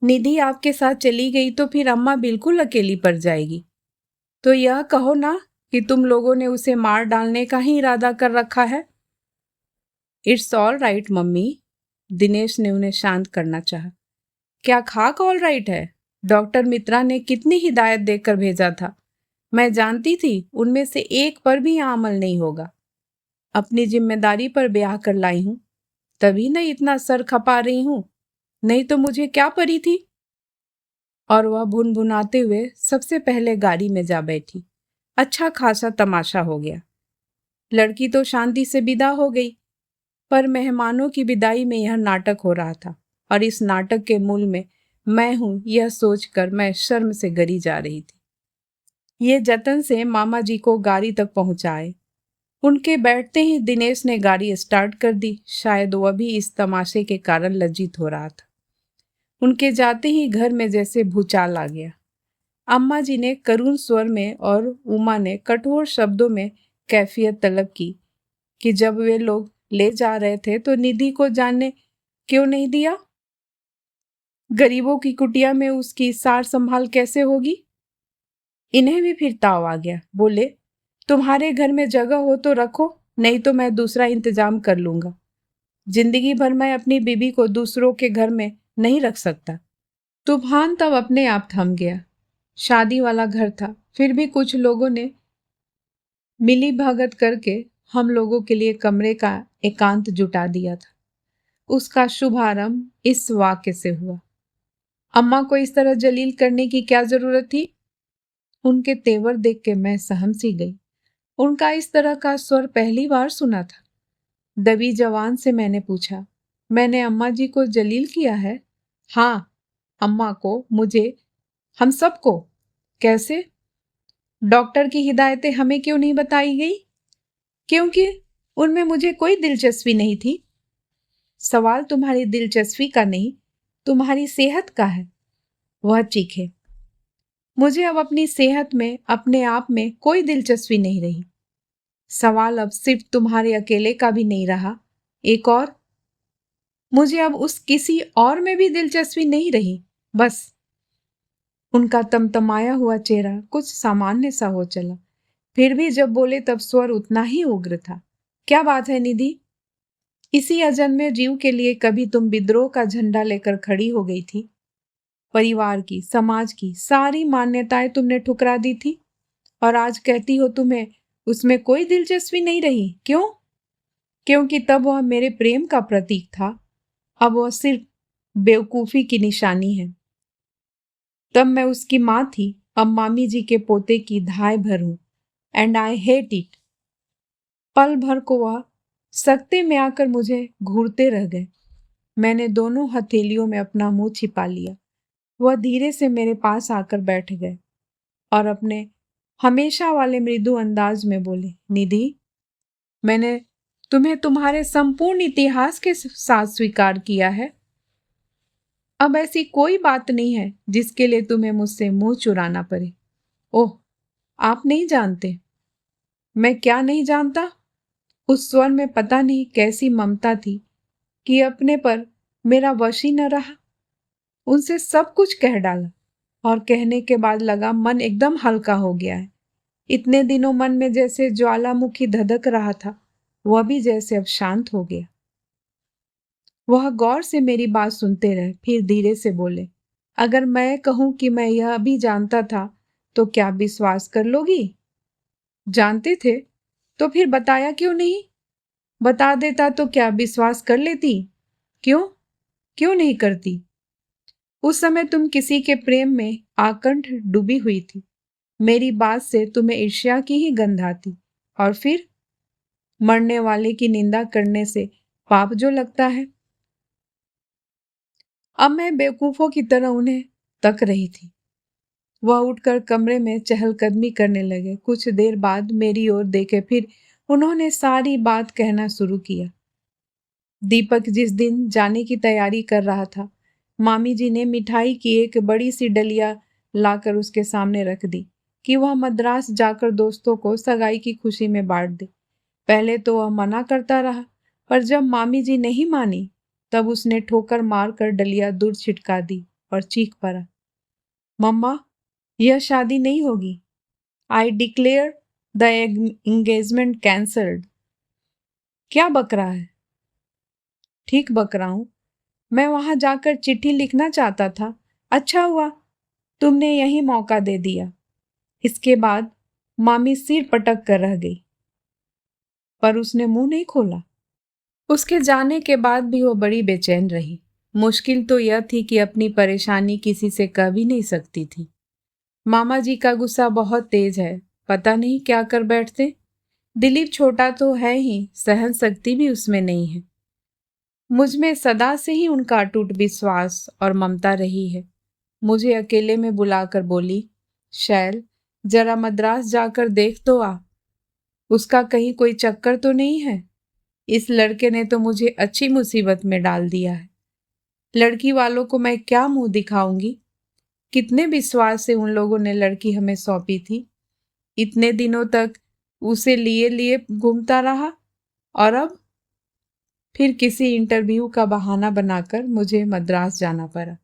निधि आपके साथ चली गई तो फिर अम्मा बिल्कुल अकेली पड़ जाएगी। तो यह कहो ना कि तुम लोगों ने उसे मार डालने का ही इरादा कर रखा है। It's all right mummy, Dinesh ने उन्हें शांत करना चाहा। क्या खाक ऑल राइट है? डॉक्टर मित्रा ने कितनी हिदायत देकर भेजा था। मैं जानती थी उनमें से एक पर भी यहाँ अमल नहीं होगा। अपनी जिम्मेदारी पर ब्याह कर लाई हूं, तभी न इतना सर खपा रही हूं, नहीं तो मुझे क्या पड़ी थी। और वह भुनभुनाते हुए सबसे पहले गाड़ी में जा बैठी। अच्छा खासा तमाशा हो गया। लड़की तो शांति से विदा हो गई, पर मेहमानों की विदाई में यह नाटक हो रहा था, और इस नाटक के मूल में मैं हूं, यह सोचकर मैं शर्म से गरी जा रही थी। ये जतन से मामा जी को गाड़ी तक पहुंचाए। उनके बैठते ही दिनेश ने गाड़ी स्टार्ट कर दी। शायद वह भी इस तमाशे के कारण लज्जित हो रहा था। उनके जाते ही घर में जैसे भूचाल आ गया। अम्मा जी ने करुण स्वर में और उमा ने कठोर शब्दों में कैफियत तलब की कि जब वे लोग ले जा रहे थे तो निधि को जानने क्यों नहीं दिया? गरीबों की कुटिया में उसकी सार संभाल कैसे होगी? इन्हें भी फिर ताव आ गया। बोले, तुम्हारे घर में जगह हो तो रखो, नहीं तो मैं दूसरा इंतजाम कर लूंगा। जिंदगी भर मैं अपनी बीबी को दूसरों के घर में नहीं रख सकता। तूफान तब अपने आप थम गया। शादी वाला घर था, फिर भी कुछ लोगों ने मिली भगत करके हम लोगों के लिए कमरे का एकांत जुटा दिया था। उसका शुभारंभ इस वाक्य से हुआ। अम्मा को इस तरह जलील करने की क्या जरूरत थी? उनके तेवर देख के मैं सहम सी गई। उनका इस तरह का स्वर पहली बार सुना था। दबी जवान से मैंने पूछा, मैंने अम्मा जी को जलील किया है? हाँ, अम्मा को, मुझे, हम सबको। कैसे? डॉक्टर की हिदायतें हमें क्यों नहीं बताई गई? क्योंकि उनमें मुझे कोई दिलचस्पी नहीं थी। सवाल तुम्हारी दिलचस्पी का नहीं, तुम्हारी सेहत का है। वह चीखे। मुझे अब अपनी सेहत में, अपने आप में कोई दिलचस्पी नहीं रही। सवाल अब सिर्फ तुम्हारे अकेले का भी नहीं रहा, एक और। मुझे अब उस किसी और में भी दिलचस्पी नहीं रही, बस। उनका तमतमाया हुआ चेहरा कुछ सामान्य सा हो चला। फिर भी जब बोले तब स्वर उतना ही उग्र था। क्या बात है निधि? इसी अजन्मे जीव के लिए कभी तुम विद्रोह का झंडा लेकर खड़ी हो गई थी। परिवार की, समाज की सारी मान्यताएं तुमने ठुकरा दी थी, और आज कहती हो तुम्हें उसमें कोई दिलचस्पी नहीं रही। क्यों? क्योंकि तब वह मेरे प्रेम का प्रतीक था, अब वह सिर्फ बेवकूफी की निशानी है। तब मैं उसकी माँ थी, अब मामी जी के पोते की धाय भर हूं, एंड आई हेट इट। पल भर को वह सकते में आकर मुझे घूरते रह गए। मैंने दोनों हथेलियों में अपना मुंह छिपा लिया। वह धीरे से मेरे पास आकर बैठ गए और अपने हमेशा वाले मृदु अंदाज में बोले, निधि, मैंने तुम्हें तुम्हारे संपूर्ण इतिहास के साथ स्वीकार किया है। अब ऐसी कोई बात नहीं है जिसके लिए तुम्हें मुझसे मुंह चुराना पड़े। ओह, आप नहीं जानते। मैं क्या नहीं जानता? उस स्वर में पता नहीं कैसी ममता थी कि अपने पर मेरा वश ही न रहा। उनसे सब कुछ कह डाला, और कहने के बाद लगा मन एकदम हल्का हो गया है। इतने दिनों मन में जैसे ज्वालामुखी धधक रहा था, वह भी जैसे अब शांत हो गया। वह गौर से मेरी बात सुनते रहे, फिर धीरे से बोले, अगर मैं कहूं कि मैं यह भी जानता था तो क्या विश्वास कर लोगी? जानते थे तो फिर बताया क्यों नहीं? बता देता तो क्या विश्वास कर लेती? क्यों? क्यों नहीं करती? उस समय तुम किसी के प्रेम में आकंठ डूबी हुई थी। मेरी बात से तुम्हें ईर्ष्या की ही गंध आती, और फिर मरने वाले की निंदा करने से पाप जो लगता है। अब मैं बेवकूफों की तरह उन्हें तक रही थी। वह उठकर कमरे में चहलकदमी करने लगे। कुछ देर बाद मेरी ओर देखे, फिर उन्होंने सारी बात कहना शुरू किया। दीपक जिस दिन जाने की तैयारी कर रहा था, मामी जी ने मिठाई की एक बड़ी सी डलिया लाकर उसके सामने रख दी कि वह मद्रास जाकर दोस्तों को सगाई की खुशी में बांट दे। पहले तो वह मना करता रहा, पर जब मामी जी नहीं मानी तब उसने ठोकर मारकर डलिया दूर छिटका दी और चीख पड़ा, मम्मा, यह शादी नहीं होगी। I declare the engagement cancelled. क्या बक रहा है? ठीक बक रहा हूं। मैं वहां जाकर चिट्ठी लिखना चाहता था। अच्छा हुआ तुमने यही मौका दे दिया। इसके बाद मामी सिर पटक कर रह गई, पर उसने मुंह नहीं खोला। उसके जाने के बाद भी वो बड़ी बेचैन रही। मुश्किल तो यह थी कि अपनी परेशानी किसी से कह भी नहीं सकती थी। मामा जी का गुस्सा बहुत तेज है, पता नहीं क्या कर बैठते। दिलीप छोटा तो है ही, सहन शक्ति भी उसमें नहीं है। मुझ में सदा से ही उनका अटूट विश्वास और ममता रही है। मुझे अकेले में बुलाकर बोली, शैल, जरा मद्रास जाकर देख तो आ, उसका कहीं कोई चक्कर तो नहीं है। इस लड़के ने तो मुझे अच्छी मुसीबत में डाल दिया है। लड़की वालों को मैं क्या मुंह दिखाऊंगी? कितने विश्वास से उन लोगों ने लड़की हमें सौंपी थी। इतने दिनों तक उसे लिए लिए घूमता रहा, और अब फिर किसी इंटरव्यू का बहाना बनाकर मुझे मद्रास जाना पड़ा।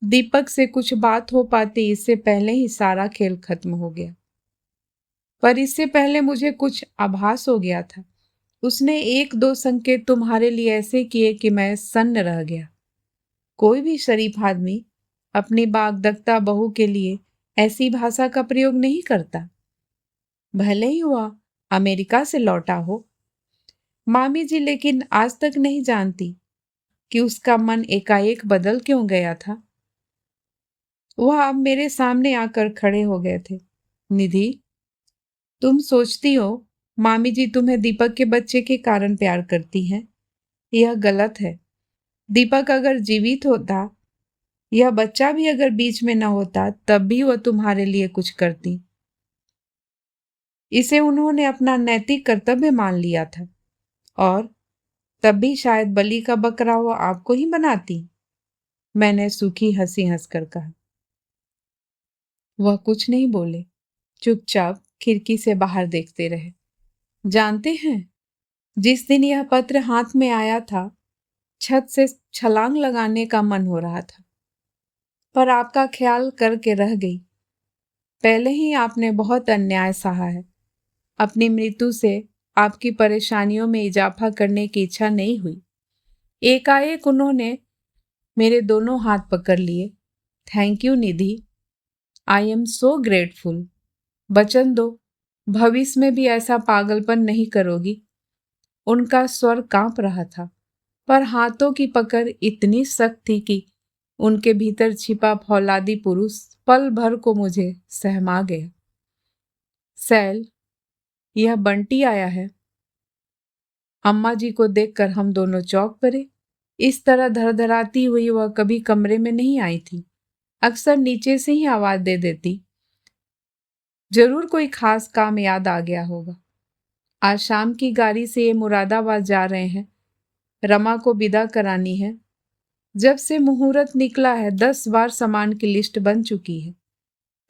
दीपक से कुछ बात हो पाती इससे पहले ही सारा खेल खत्म हो गया। पर इससे पहले मुझे कुछ आभास हो गया था। उसने एक दो संकेत तुम्हारे लिए ऐसे किए कि मैं सन्न रह गया। कोई भी शरीफ आदमी अपनी बागदत्ता बहू के लिए ऐसी भाषा का प्रयोग नहीं करता, भले ही वह अमेरिका से लौटा हो। मामी जी लेकिन आज तक नहीं जानती कि उसका मन एकाएक बदल क्यों गया था। वह अब मेरे सामने आकर खड़े हो गए थे। निधि, तुम सोचती हो मामी जी तुम्हें दीपक के बच्चे के कारण प्यार करती हैं। यह गलत है। दीपक अगर जीवित होता, यह बच्चा भी अगर बीच में न होता, तब भी वह तुम्हारे लिए कुछ करती। इसे उन्होंने अपना नैतिक कर्तव्य मान लिया था, और तब भी शायद बलि का बकरा वो आपको ही बनाती। मैंने सूखी हंसी हंसकर कहा। वह कुछ नहीं बोले, चुपचाप खिड़की से बाहर देखते रहे। जानते हैं, जिस दिन यह पत्र हाथ में आया था, छत से छलांग लगाने का मन हो रहा था, पर आपका ख्याल करके रह गई। पहले ही आपने बहुत अन्याय सहा है। अपनी मृत्यु से आपकी परेशानियों में इजाफा करने की इच्छा नहीं हुई। एकाएक उन्होंने मेरे दोनों हाथ पकड़ लिए। Thank you Nidhi, I am so grateful. वचन दो, भविष्य में भी ऐसा पागलपन नहीं करोगी। उनका स्वर कांप रहा था, पर हाथों की पकड़ इतनी सख्त थी कि उनके भीतर छिपा फौलादी पुरुष पल भर को मुझे सहमा गया। सैल, यह बंटी आया है। अम्मा जी को देखकर हम दोनों चौंक पड़े। इस तरह धड़धड़ाती हुई वह कभी कमरे में नहीं आई थी। अक्सर नीचे से ही आवाज दे देती। जरूर कोई खास काम याद आ गया होगा। आज शाम की गाड़ी से ये मुरादाबाद जा रहे हैं। रमा को विदा करानी है। जब से मुहूर्त निकला है 10 बार सामान की लिस्ट बन चुकी है।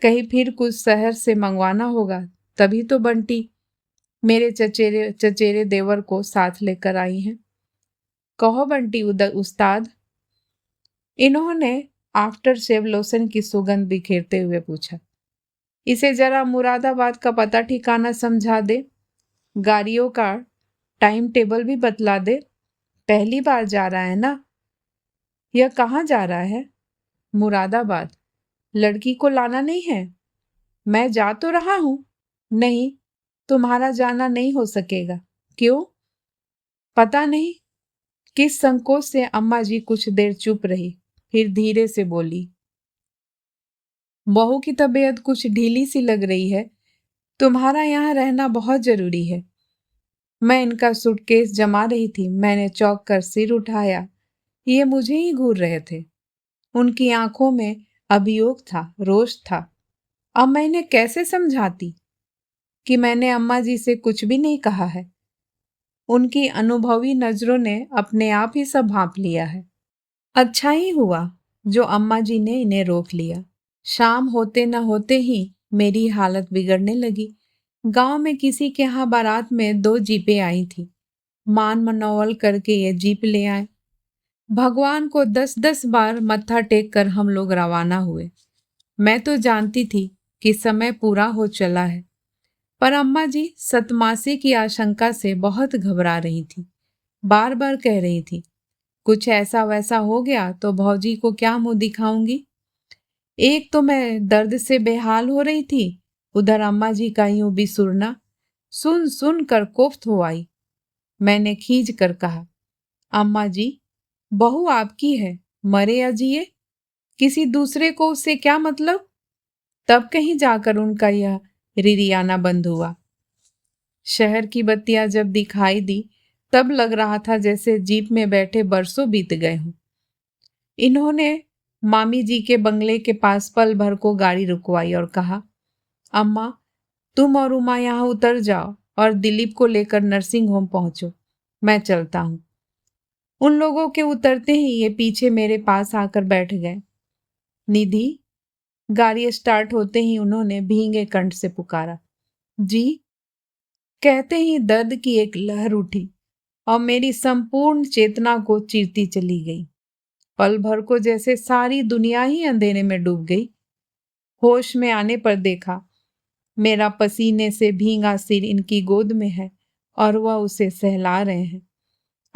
कहीं फिर कुछ शहर से मंगवाना होगा, तभी तो बंटी मेरे चचेरे चचेरे देवर को साथ लेकर आई हैं। कहो बंटी उस्ताद, इन्होंने आफ्टर शेव लोशन की सुगंध बिखेरते हुए पूछा। इसे जरा मुरादाबाद का पता ठिकाना समझा दे, गाड़ियों का टाइम टेबल भी बतला दे। पहली बार जा रहा है ना? यह कहाँ जा रहा है? मुरादाबाद। लड़की को लाना नहीं है? मैं जा तो रहा हूं। नहीं, तुम्हारा जाना नहीं हो सकेगा। क्यों? पता नहीं। किस संकोच से अम्मा जी कुछ देर चुप रही, फिर धीरे से बोली, बहू की तबीयत कुछ ढीली सी लग रही है। तुम्हारा यहाँ रहना बहुत जरूरी है। मैं इनका सूटकेस जमा रही थी, मैंने चौंक कर सिर उठाया। ये मुझे ही घूर रहे थे। उनकी आंखों में अभियोग था, रोष था। अब मैं इन्हें कैसे समझाती कि मैंने अम्मा जी से कुछ भी नहीं कहा है। उनकी अनुभवी नजरों ने अपने आप ही सब भांप लिया है। अच्छा ही हुआ जो अम्मा जी ने इन्हें रोक लिया। शाम होते न होते ही मेरी हालत बिगड़ने लगी। गांव में किसी के यहाँ बारात में 2 जीपें आई थी। मान मनौवल करके ये जीप ले आए। भगवान को 10-10 बार मत्था टेक कर हम लोग रवाना हुए। मैं तो जानती थी कि समय पूरा हो चला है, पर अम्मा जी सतमासी की आशंका से बहुत घबरा रही थी। बार बार कह रही थी, कुछ ऐसा वैसा हो गया तो भौजी को क्या मुंह दिखाऊंगी। एक तो मैं दर्द से बेहाल हो रही थी, उधर अम्मा जी का यूं भी सुरना सुन सुन कर कोफ्त हो आई। मैंने खींच कर कहा, अम्मा जी, बहू आपकी है, मरे या जिए, किसी दूसरे को उससे क्या मतलब। तब कहीं जाकर उनका यह रिरियाना बंद हुआ। शहर की बत्तियां जब दिखाई दी तब लग रहा था जैसे जीप में बैठे बरसों बीत गए हों। इन्होंने मामी जी के बंगले के पास पल भर को गाड़ी रुकवाई और कहा, अम्मा, तुम और उमा यहाँ उतर जाओ और दिलीप को लेकर नर्सिंग होम पहुंचो, मैं चलता हूँ। उन लोगों के उतरते ही ये पीछे मेरे पास आकर बैठ गए। निधि, गाड़ी स्टार्ट होते ही उन्होंने भींगे कंठ से पुकारा, जी। कहते ही दर्द की एक लहर उठी और मेरी संपूर्ण चेतना को चीरती चली गई। पल भर को जैसे सारी दुनिया ही अंधेरे में डूब गई। होश में आने पर देखा, मेरा पसीने से भींगा सिर इनकी गोद में है और वह उसे सहला रहे हैं।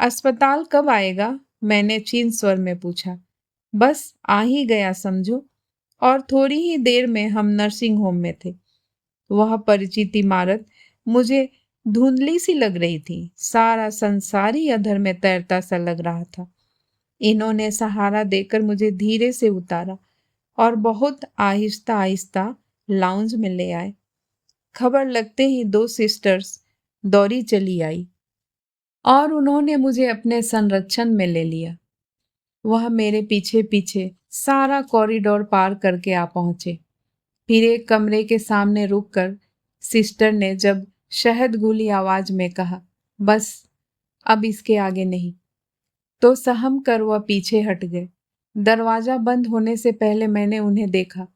अस्पताल कब आएगा? मैंने क्षीण स्वर में पूछा। बस आ ही गया समझो। और थोड़ी ही देर में हम नर्सिंग होम में थे। वह परिचित इमारत मुझे धुंधली सी लग रही थी। सारा संसार ही अधर में तैरता सा लग रहा था। इन्होंने सहारा देकर मुझे धीरे से उतारा और बहुत आहिस्ता आहिस्ता लाउंज में ले आए। खबर लगते ही 2 सिस्टर्स दौड़ी चली आई और उन्होंने मुझे अपने संरक्षण में ले लिया। वह मेरे पीछे पीछे सारा कॉरिडोर पार करके आ पहुंचे। फिर एक कमरे के सामने रुककर सिस्टर ने जब शहद घुली आवाज में कहा, बस अब इसके आगे नहीं, तो सहम कर वह पीछे हट गए। दरवाजा बंद होने से पहले मैंने उन्हें देखा।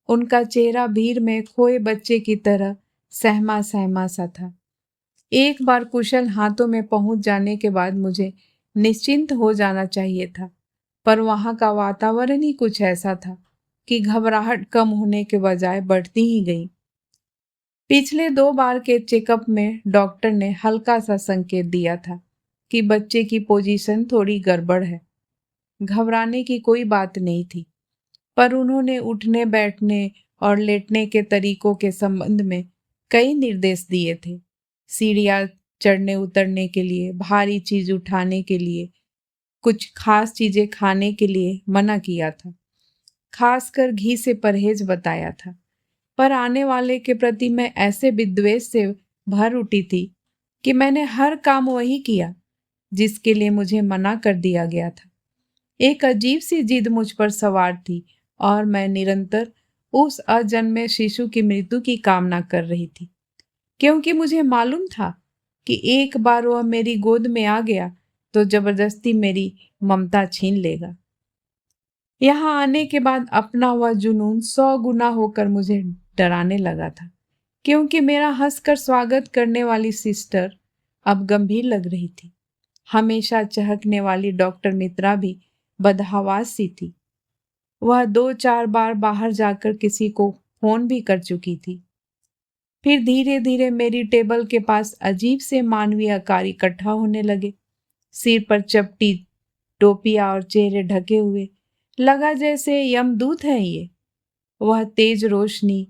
उनका चेहरा भीड़ में खोए बच्चे की तरह सहमा सहमा सा था। एक बार कुशल हाथों में पहुंच जाने के बाद मुझे निश्चिंत हो जाना चाहिए था, पर वहां का वातावरण ही कुछ ऐसा था कि घबराहट कम होने के बजाय बढ़ती ही गई। पिछले 2 बार के चेकअप में डॉक्टर ने हल्का सा संकेत दिया था कि बच्चे की पोजीशन थोड़ी गड़बड़ है। घबराने की कोई बात नहीं थी, पर उन्होंने उठने बैठने और लेटने के तरीकों के संबंध में कई निर्देश दिए थे। सीढ़ियाँ चढ़ने उतरने के लिए, भारी चीज उठाने के लिए, कुछ खास चीजें खाने के लिए मना किया था। खासकर घी से परहेज बताया था। पर आने वाले के प्रति मैं ऐसे विद्वेष से भर उठी थी कि मैंने हर काम वही किया जिसके लिए मुझे मना कर दिया गया था। एक अजीब सी जिद मुझ पर सवार थी और मैं निरंतर उस अजन्मे शिशु की मृत्यु की कामना कर रही थी, क्योंकि मुझे मालूम था कि एक बार वह मेरी गोद में आ गया तो जबरदस्ती मेरी ममता छीन लेगा। यहाँ आने के बाद अपना वह जुनून 100 गुना होकर मुझे डराने लगा था, क्योंकि मेरा हंसकर स्वागत करने वाली सिस्टर अब गंभीर लग रही थी। हमेशा चहकने वाली डॉक्टर मित्रा भी बदहवास सी थी। वह 2-4 बार बाहर जाकर किसी को फोन भी कर चुकी थी। फिर धीरे धीरे मेरी टेबल के पास अजीब से मानवीय आकार इकट्ठा होने लगे। सिर पर चपटी टोपियां और चेहरे ढके हुए, लगा जैसे यमदूत है ये। वह तेज रोशनी,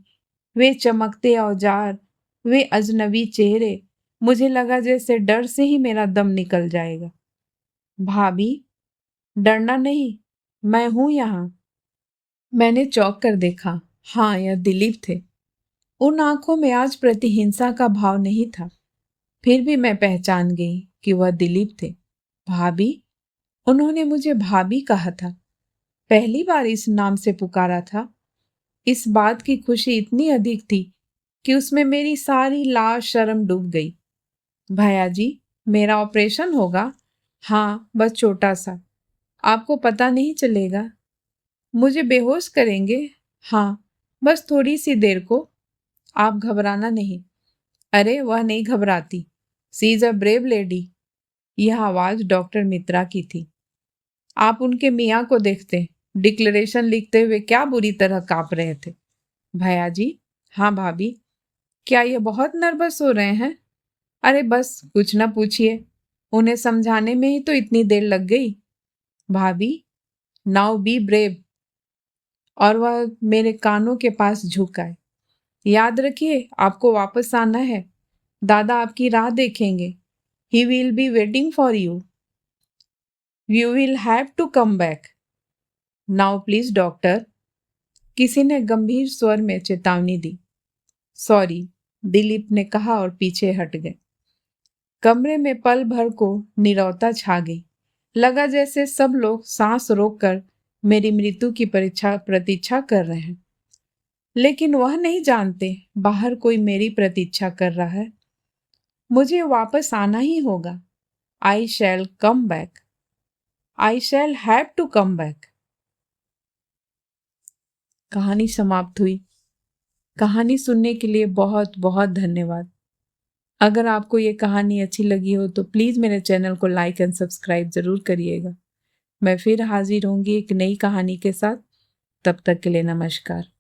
वे चमकते औजार, वे अजनबी चेहरे, मुझे लगा जैसे डर से ही मेरा दम निकल जाएगा। भाभी, डरना नहीं, मैं हूं यहाँ। मैंने चौंक कर देखा। हाँ, यह दिलीप थे। उन आंखों में आज प्रतिहिंसा का भाव नहीं था। फिर भी मैं पहचान गई कि वह दिलीप थे। भाभी? उन्होंने मुझे भाभी कहा था। पहली बार इस नाम से पुकारा था। इस बात की खुशी इतनी अधिक थी कि उसमें मेरी सारी लाज शर्म डूब गई। भैया जी, मेरा ऑपरेशन होगा? हाँ, बस छोटा सा। आपको पता नहीं चलेगा। मुझे बेहोश करेंगे? हाँ, बस थोड़ी सी देर को। आप घबराना नहीं। अरे वह नहीं घबराती। सी इज अ ब्रेव लेडी। यह आवाज डॉक्टर मित्रा की थी। आप उनके मियाँ को देखते, डिक्लेरेशन लिखते हुए क्या बुरी तरह कांप रहे थे। भैया जी। हाँ भाभी। क्या ये बहुत नर्वस हो रहे हैं? अरे बस कुछ ना पूछिए, उन्हें समझाने में ही तो इतनी देर लग गई। भाभी, नाउ बी ब्रेव। और वह मेरे कानों के पास झुकाए। याद रखिए, आपको वापस आना है। दादा आपकी राह देखेंगे। He will be waiting for you. You will have to come back. Now please doctor. किसी ने गंभीर स्वर में चेतावनी दी। सॉरी, दिलीप ने कहा और पीछे हट गए। कमरे में पल भर को नीरवता छा गई। लगा जैसे सब लोग सांस रोककर मेरी मृत्यु की प्रतीक्षा कर रहे हैं। लेकिन वह नहीं जानते बाहर कोई मेरी प्रतीक्षा कर रहा है। मुझे वापस आना ही होगा। I shall come back. I shall have to come back. कहानी समाप्त हुई। कहानी सुनने के लिए बहुत बहुत धन्यवाद। अगर आपको ये कहानी अच्छी लगी हो तो प्लीज़ मेरे चैनल को लाइक एंड सब्सक्राइब ज़रूर करिएगा। मैं फिर हाजिर होंगी एक नई कहानी के साथ। तब तक के लिए नमस्कार।